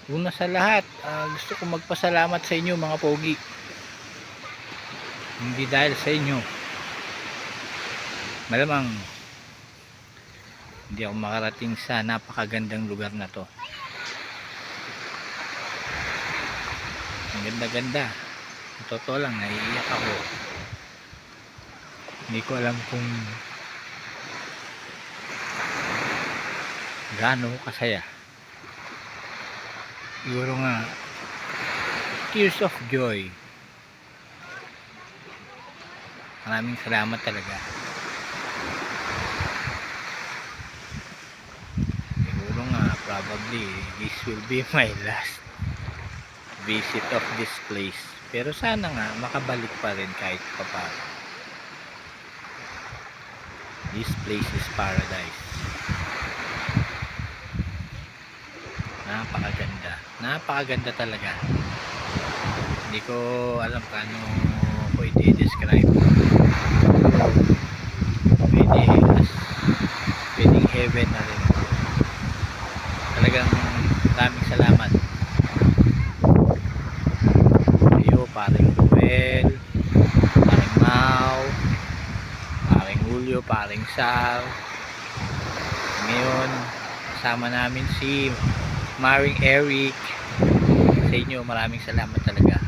Una sa lahat, gusto ko magpasalamat sa inyo mga pogi. Hindi dahil sa inyo, malamang hindi ako makarating sa napakagandang lugar na to. Ang ganda-ganda. Totoo lang, naiiyak ako. Hindi ko alam kung gaano ko kasaya. Siguro nga tears of joy. Maraming salamat talaga. Siguro nga probably this will be my last visit of this place. Pero sana nga makabalik pa rin kahit papaano. This place is paradise. Napakaganda. Napakaganda talaga. Hindi ko alam paano ko i-describe. Pwedeng heaven na rin. Talagang maraming salamat. Ayo, paring Ruel, paring Mau, paring Julio, paring Sal. Ngayon, kasama namin si Maring Eric. Sa inyo, maraming salamat talaga.